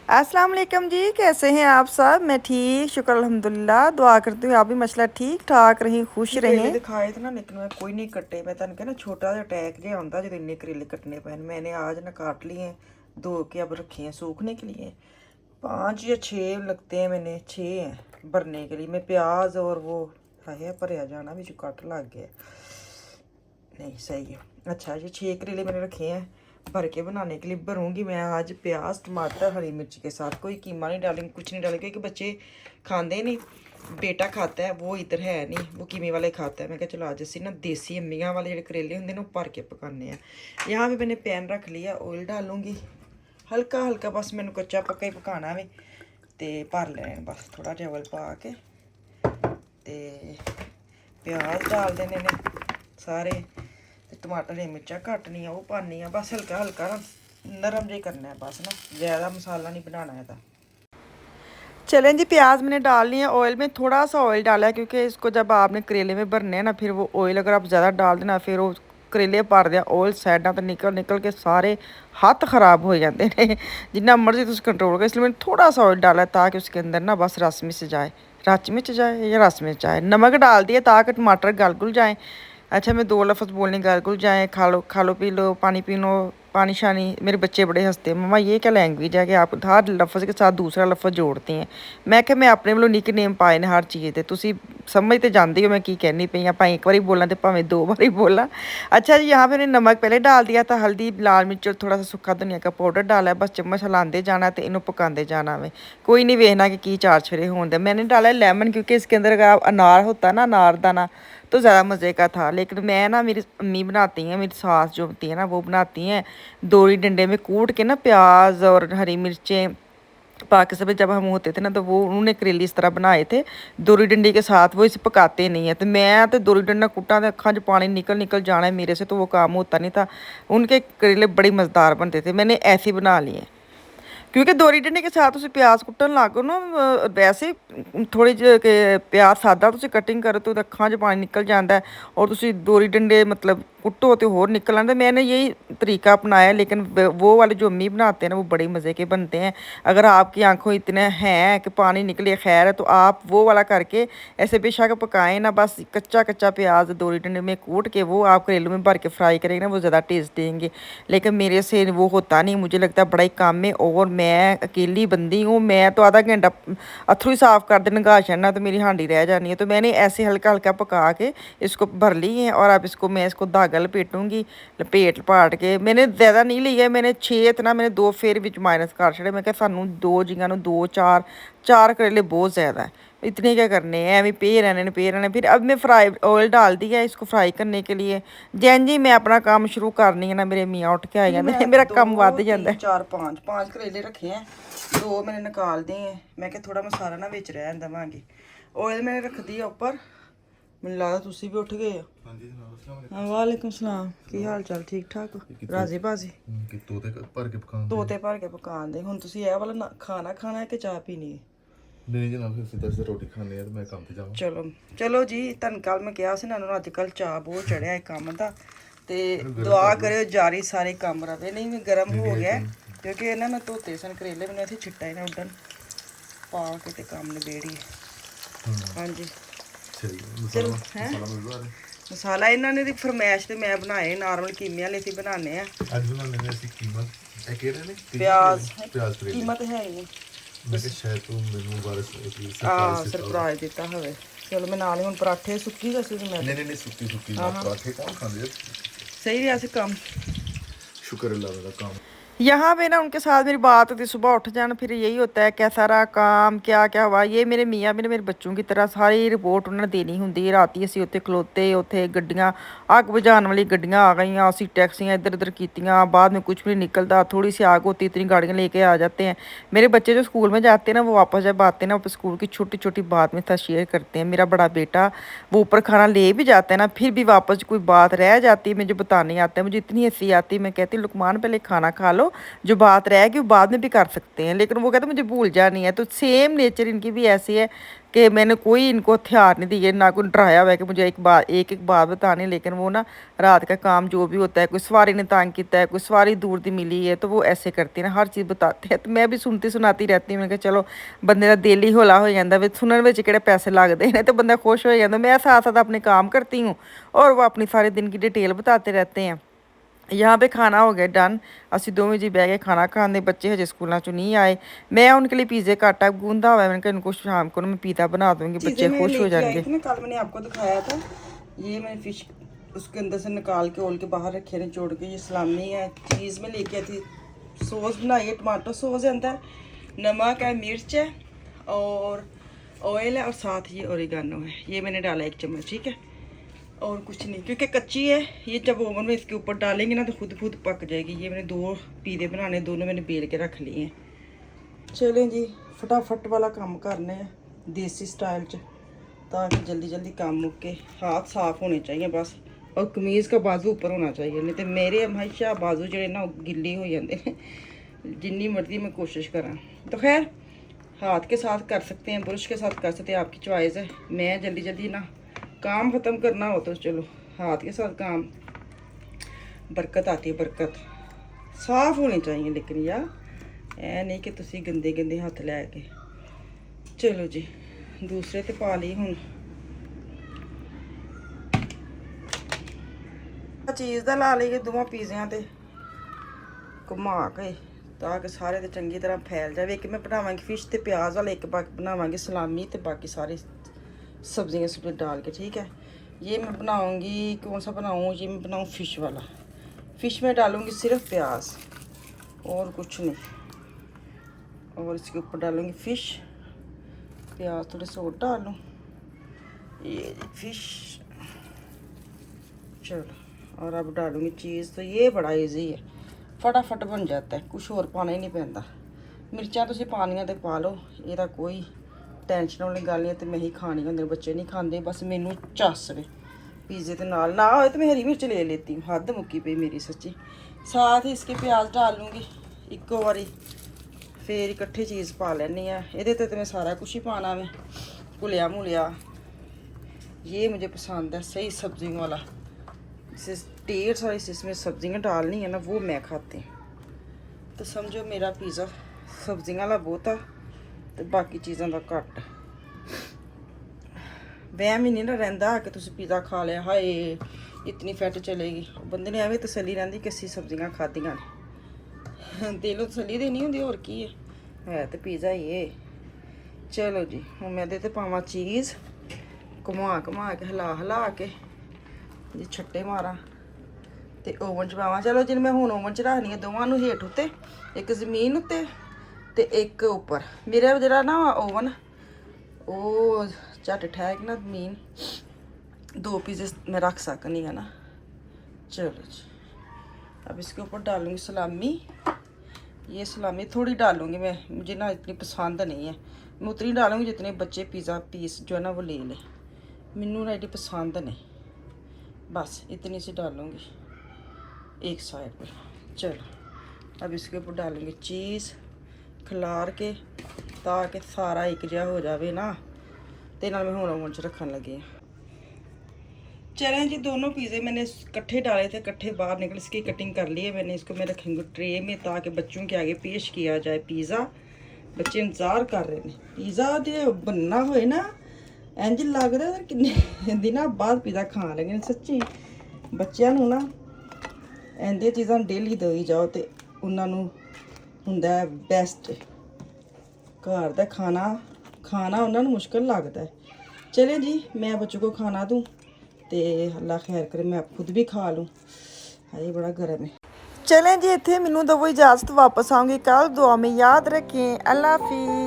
अस्सलाम वालेकुम जी, कैसे हैं आप सब? मैं ठीक, शुक्र अल्हम्दुलिल्लाह। दुआ करती हूँ आप भी माशाल्लाह ठीक ठाक रहें, खुश करेले रहें। दिखाए थे ना, लेकिन मैं कोई नहीं कट्टे। मैं तुम कहना छोटा सा अटैक जो आता जो इन्ने करेले कटने पे। मैंने आज ना काट लिए हैं, धो के अब रखे हैं सूखने के लिए। 5 या 6 लगते हैं, मैंने 6 हैं भरने के लिए। मैं प्याज और वो है भरया जाना भी जो कट लग गया। नहीं सही है। अच्छा, ये 6 करेले मैंने रखे हैं भर के बनाने के लिए। भरूंगी मैं आज प्याज टमाटर हरी मिर्च के साथ। कोई कीमा नहीं डालेंगे, कुछ नहीं डालेंगे, क्योंकि बच्चे खाते नहीं। बेटा खाता है, वो इधर है नहीं, वो कीमे वाले खाता है। मैं कहा चलो आज ऐसे ना देसी अम्मियाँ वाले जो करेले होंगे ना, वो भर के पकाने हैं। यहाँ भी मैंने पैन रख लिया, ऑयल डालूंगी हल्का हल्का, बस मैंने कच्चा पक्का ही पकाना है। तो भर लेने बस थोड़ा जिहा ऑयल पा के, प्याज डाल देने ने सारे, टमाटर हरी मिर्चा कटनियाँ वो पानी है। बस हल्का हल्का ना नरम जे करना है, बस ना ज़्यादा मसाला नहीं बनाना है। चलें जी, प्याज मैंने डाल लिया ऑयल में। थोड़ा सा ऑयल डाला है क्योंकि इसको जब आपने करेले में भरने हैं ना, फिर वो ऑयल अगर आप ज़्यादा डाल देना, फिर वो करेले भर दिया ऑयल साइडा तो निकल निकल के सारे हाथ खराब हो जाते हैं। जितना मर्जी तुम कंट्रोल करो, इसलिए मैंने थोड़ा सा ऑयल डाला है ताकि उसके अंदर ना बस रस मिस जाए। रच मिच जाए या रस मिच जाए। नमक डाल दिया ताकि टमाटर गल गुल जाए। अच्छा, मैं 2 लफ्ज़ बोलने गल गुल जाए, खा लो पी लो, पानी पी लो, पानी शानी। मेरे बच्चे बड़े हंसते हैं, मम्मा ये क्या लैंग्वेज है कि आप हर लफ्ज़ के साथ दूसरा लफ्ज़ जोड़ते हैं। मैं क्या, मैं अपने वालों निक नेम पाए ने हर चीज़ के, तुसी समझ तो जानते हो मैं की कहनी पई हाँ, भाई एक बारी बोला तो भावें 2 बारी बोला। अच्छा जी, यहाँ पे मैंने नमक पहले डाल दिया था, हल्दी लाल मिर्च और थोड़ा सा सूखा धनिया का पाउडर डाला है। बस चम्मच हिलाते जाना तो इन्हों पकाते जाना है। कोई नहीं वेखना कि चार छफेरे होने। मैंने डाला लेमन क्योंकि इसके अंदर अगर अनार होता ना, अनार दाना, तो ज़्यादा मज़े का था। लेकिन मैं ना, मेरी अम्मी बनाती हैं, मेरी सास जो होती है ना, वो बनाती हैं दोरी डंडे में कूट के ना प्याज और हरी मिर्चें पाकिस्तान में जब हम होते थे ना, तो वो उन्होंने करेले इस तरह बनाए थे दोरी डंडी के साथ। वो इसे पकाते नहीं है। तो मैं तो दोरी डंडा कुटा तो अखा च पानी निकल निकल जाना है मेरे से, तो वो काम होता नहीं था। उनके करेले बड़े मज़ेदार बनते थे। मैंने ऐसे बना लिए क्योंकि दोरी डंडे के साथ तुम प्याज कुट्टन लागो ना, वैसे थोड़ी ਜਿਹੀ प्याज सादा तुम कटिंग करो तो अखा च पानी निकल जाता है, और तुम दोरी डंडे मतलब कुट्टो तो होर निकल आते। मैंने यही तरीका अपनाया, लेकिन वो वाले जो अम्मी बनाते हैं ना, वो बड़े मज़े के बनते हैं। अगर आपकी आंखों इतने हैं कि पानी निकले, खैर है, तो आप वो वाला करके ऐसे बेशक पकाएं ना। बस कच्चा कच्चा प्याज दोरी डंडे में कूट के वो आप करेलों में भर के फ्राई करेंगे ना, वो ज़्यादा टेस्ट देंगे। लेकिन मेरे से वो होता नहीं, मुझे लगता है बड़ा ही काम है, और मैं अकेली बंदी हूँ। मैं तो आधा घंटा अथरू ही साफ़ कर देना, नगा छड़ना तो मेरी हांडी रह जानी है। तो मैंने ऐसे हल्का हल्का पका के इसको भर ली है। और अब इसको मैं इसको धागा लपेटूँगी। लपेट पाट के मैंने ज़्यादा नहीं लिया, मैंने 6 इतना मैंने 2 फेर विच माइनस कर छड़े। मैं क्या सानू 2 जीआं नू 2 4 4 करेले बहुत ज़्यादा है, इतने क्या करने हैं, एवं पे रहने पे रहने। फिर अब मैं फ्राई ऑयल डाल दिया इसको फ्राई करने के लिए। जैन जी मैं अपना काम शुरू करनी है ना, मेरे मियाँ उठ के आ जी जाते मैं हैं, मेरा दो काम वध जाता तीन है। चार पाँच पाँच करेले रखे हैं, 2 मैंने निकाल दिए हैं। मैं क्या थोड़ा मसाला ना विच रहन देवांगी। ऑयल मैंने रख दिया ऊपर। ਮੈਨੂੰ ਲੱਗਦਾ ਤੁਸੀਂ ਵੀ ਉੱਠ ਗਏ ਹੋ। ਹਾਂਜੀ ਜਨਾਬ, ਵਾਲੇਕੁਮ ਸਲਾਮ। ਕੀ ਹਾਲ ਚਾਲ? ਠੀਕ ਠਾਕ ਹੋ? ਰਾਜ਼ੀ ਬਾਜ਼ੀ। ਕਿ ਤੋਤੇ ਭਰ ਕੇ ਪਕਾਉਂਦੇ, ਤੋਤੇ ਭਰ ਕੇ ਪਕਾਉਂਦੇ। ਹੁਣ ਤੁਸੀਂ ਇਹ ਵਾਲਾ ਖਾਣਾ ਖਾਣਾ ਹੈ ਕਿ ਚਾਹ ਪੀਣੀ ਹੈ? ਨਹੀਂ ਜਨਾਬ, ਫਿਰ ਸਿੱਧਾ ਸਿੱਧਾ ਰੋਟੀ ਖਾਣੇ ਆ ਤੇ ਮੈਂ ਕੰਮ ਤੇ ਜਾਵਾਂ। ਚਲੋ ਚਲੋ ਜੀ, ਤੁਹਾਨੂੰ ਕੱਲ ਮੈਂ ਕਿਹਾ ਸੀ ਨਾ, ਨੂੰ ਅੱਜ ਕੱਲ ਚਾਹ ਬਹੁਤ ਚੜਿਆ ਹੈ ਕੰਮ ਦਾ, ਤੇ ਦੁਆ ਕਰਿਓ ਜਾਰੀ ਸਾਰੇ ਕੰਮ ਰਵੇ। ਨਹੀਂ ਵੀ ਗਰਮ ਹੋ ਗਿਆ, ਕਿਉਂਕਿ ਇਹਨਾਂ ਮੈਂ ਧੋਤੇ ਸਨ ਕਰੇਲੇ, ਮੈਨੂੰ ਇੱਥੇ ਛਿੱਟਾ ਹੀ ਨਾ ਉੱਡਣ, ਪਾ ਕੇ ਤੇ ਕੰਮ ਨਿਬੇੜੀ। ਹਾਂਜੀ ਚਲੋ ਹੈ ਮਸਾਲਾ ਇਹਨਾਂ ਨੇ ਦੀ ਫਰਮੈਸ਼ ਤੇ ਮੈਂ ਬਣਾਏ ਨਾਰਮਲ ਕੀਮੇ ਵਾਲੇ ਅਸੀਂ ਬਣਾਉਂਦੇ ਆ। ਅੱਜ ਬਣਾਉਂਦੇ ਨੇ ਅਸੀਂ ਕੀਮਾ। ਇਹ ਕਿਹੜੇ ਨੇ? ਪਿਆਜ਼ ਕੀਮਾ ਤਾਂ ਹੈ ਹੀ ਨਹੀਂ। ਮੈਂ ਕਿਹਾ ਸ਼ਾਇਦ ਤੂੰ ਮੈਨੂੰ ਸਰਪ੍ਰਾਈਜ਼ ਦਿੱਤਾ ਹੋਵੇ। ਚਲੋ ਮੈਂ ਨਾਲ ਹੀ ਹੁਣ ਪਰਾਠੇ ਸੁੱਕੀ ਦੱਸੀ ਸੀ ਮੈਂ। ਨਹੀਂ ਸੁੱਕੀ ਪਰਾਠੇ ਕੌਣ ਖਾਂਦੇ? सही रहा से काम, शुक्र अल्लाह का काम। यहाँ पे ना उनके साथ मेरी बात होती, सुबह उठ जाना, फिर यही होता है कैसा रहा काम, क्या क्या हुआ। ये मेरे मियाँ भी मेरे बच्चों की तरह सारी रिपोर्ट उन्होंने देनी होंगी। रात ही असी उत्थे खलोते, उत्थे गड्डियाँ अग बुझाने वाली गड्डियाँ आ गई, असी टैक्सियाँ इधर उधर कीतियाँ, बाद में कुछ भी नहीं निकलता। थोड़ी सी आग होती, इतनी गाड़ियाँ लेके आ जाते हैं। मेरे बच्चे जो स्कूल में जाते हैं ना, वो वापस जब आते हैं ना, वो स्कूल की छोटी छोटी बात में साथ शेयर करते हैं। मेरा बड़ा बेटा वो ऊपर खाना ले भी जाता है ना, फिर भी वापस कोई बात रह जाती है, मुझे बतानी आता है, मुझे इतनी हंसी आती है। मैं कहती हूँ लुकमान पहले खाना खा लो, चलो जो बात रहेगी वो बाद में भी कर सकते हैं, लेकिन वो कहते मुझे भूल जानी है। तो सेम नेचर इनकी भी ऐसी है कि मैंने कोई इनको हथियार नहीं दिए, ना कोई डराया हुआ है कि मुझे एक एक बात बतानी, लेकिन वो ना रात का काम जो भी होता है, कोई सवारी ने तंग किया है, कोई सवारी दूर दी मिली है, तो वो ऐसे करती है ना, हर चीज़ बताते हैं। तो मैं भी सुनती सुनाती रहती हूँ। मैं कहा चलो बंदे का दिल ही हौला हो जाता वे सुनने में किहड़े पैसे लगते हैं, तो बंदा खुश हो जाता। मैं साथ साथ अपने काम करती हूँ और वो अपनी सारे दिन की डिटेल बताते रहते हैं। यहाँ पे खाना हो गया डन, ਅਸੀਂ ਦੋਵੇਂ जी बह गए खाना खाने। बच्चे हजे स्कूलों चो नहीं आए, मैं उनके लिए पिज़्ज़े का आटा गूंदा हुआ है, मैंने कहा इनको शाम को ना मैं पिज़्ज़ा बना दूंगी, बच्चे खुश हो जाएंगे। कल मैंने आपको दिखाया था, ये मैंने फिश उसके अंदर से निकाल के ओल के बाहर रखे ने जोड़ के। ये सलामी है, चीज़ में लेके आई थी, सॉस बनाई है, टमाटो सॉस है अंदर, नमक है, मिर्च है और ऑयल है, और साथ ही ओरिगानो है। ये मैंने डाला 1 चम्मच, ठीक है, और कुछ नहीं, क्योंकि कच्ची है। ये जब ओवन में इसके ऊपर डालेंगे ना तो खुद पक जाएगी। ये मैंने 2 पीज़े बनाने, दोनों मैंने बेल के रख लिए हैं। चलें जी, फटाफट वाला काम करने हैं देसी स्टाइल च, ताकि जल्दी जल्दी काम मुक्के। हाथ साफ होने चाहिए बस, और कमीज़ का बाजू ऊपर होना चाहिए, नहीं तो मेरे हमेशा बाजू जो ना गिले हो जाते हैं, जिन्नी मर्जी मैं कोशिश करा। तो खैर हाथ के साथ कर सकते हैं, ब्रश के साथ कर सकते हैं, आपकी चॉइस है। मैं जल्दी जल्दी ना काम ख़त्म करना हो तो चलो हाथ के साथ काम, बरकत आती है, बरकत। साफ़ होनी चाहिए लेकिन यार, ऐ नहीं कि तुसी गंदे गंदे हथ लैके। चलो जी, दूसरे ते पा ली हुण। चीज़ दा ला लईए दोवां पीज़ियां ते घुमा के, ताकि सारे ते चंगी तरह फैल जाए। एक मैं बनावांगी फिश ते प्याज वाला, एक बाकी बनावांगी सलामी, ते बाकी सारे सब्जियां सब डाल के, ठीक है। ये मैं बनाऊंगी, कौन सा बनाऊँ, ये मैं बनाऊँ फ़िश वाला। फ़िश में डालूंगी सिर्फ प्याज और कुछ नहीं, और इसके ऊपर डालूंगी फ़िश, प्याज थोड़े से और डालूँ, ये फ़िश। चलो, और अब डालूंगी चीज़। तो ये बड़ा इजी है, फटाफट बन जाता है, कुछ और पाना ही नहीं पैंदा। मिर्चा तुसीं पानियां ते पा लो, ਇਹਦਾ कोई टेंशन वाली गल नहीं। तो मैं ही खानी होंगे, बच्चे नहीं खाते, बस मैनू चसवे पिज़्ज़े के नाल ना हो तो मैं हरी मिर्च ले लेती हूँ, हद मुक्की पई मेरी सच्ची। साथ ही इसके प्याज डाल लूँगी इक्को बारी, फिर इकट्ठी चीज़ पा लैनी है। ये तो मैं सारा कुछ ही पाना मैं, घुलिया मुलिया। ये मुझे पसंद है सही सब्जियों वाला, ढेर सारी इसमें सब्जियां डालनी है ना, वो मैं खाती हूँ। तो समझो मेरा पिज़्ज़ा सब्जियां वाला बहुत है, तो बाकी चीज़ों का घट। वहम ही नहीं ना रहिंदा कि तुसीं पिज़्ज़ा खा लिया, हाय इतनी फैट चलेगी। बंदे ने एवें तसल्ली रहिंदी कि असीं सब्जियां खादियां ने, दिलों तसल्ली देनी होंदी, होर की है तो पिज़्ज़ा ही है। चलो जी, हुण मैं इहदे ते पावां चीज़, घुमा घुमा के हिला हिला के जी छट्टे मारा, ते ओवन च पावां। चलो जी, मैं हुण ओवन च रखनी है दोवां नूं हेठ उत्ते, एक जमीन उत्ते ते एक उपर। मेरा जरा ना ओवन वो झट ठहक ना जमीन, 2 पिज़्ज़े मैं रख सकनी है ना। चलो जी, अब इसके ऊपर डालूंगी सलामी। ये सलामी थोड़ी डालूंगी मैं, मुझे ना इतनी पसंद नहीं है, मैं उतनी डालूंगी जितने बच्चे पिज़्ज़ा पीस जो है ना वो ले लें। मैनू ना इतनी पसंद नहीं, बस इतनी सी डालूंगी एक साइड पे। चलो, अब इसके ऊपर डालूंगी चीज़ खिलार के, ताकि सारा एक जहा हो जाए ना। तो नाल मैं हुण ओवन च रखन लगी हाँ। चलें जी, दोनों पिज़्ज़े मैंने इकट्ठे डाले थे, इकट्ठे बाहर निकल, इसकी कटिंग कर ली है मैंने। इसको मैं रखूँगी ट्रे में, ताकि बच्चों के आगे पेश किया जाए पिज़्ज़ा। बच्चे इंतज़ार कर रहे हैं पिज़्ज़ा जो बनना होए ना, इंज लगदा किन्ने दिनों बाद पिज़्ज़ा खान लगे सच्ची। बच्चों नूं ना इंदियां चीज़ां डेली देई जाओ तो उन्होंने हुंदा है बेस्ट। घर का खाना उन्होंने मुश्किल लगता है। चलें जी, मैं बच्चों को खाना दूँ, तो अल्लाह खैर करे मैं खुद भी खा लूँ। हाय बड़ा गर्म है। चलें जी, इत्थे मैनू दवो इजाज़त, वापस आऊँगी कल। दुआ में याद रखें। अल्लाह हाफिज़।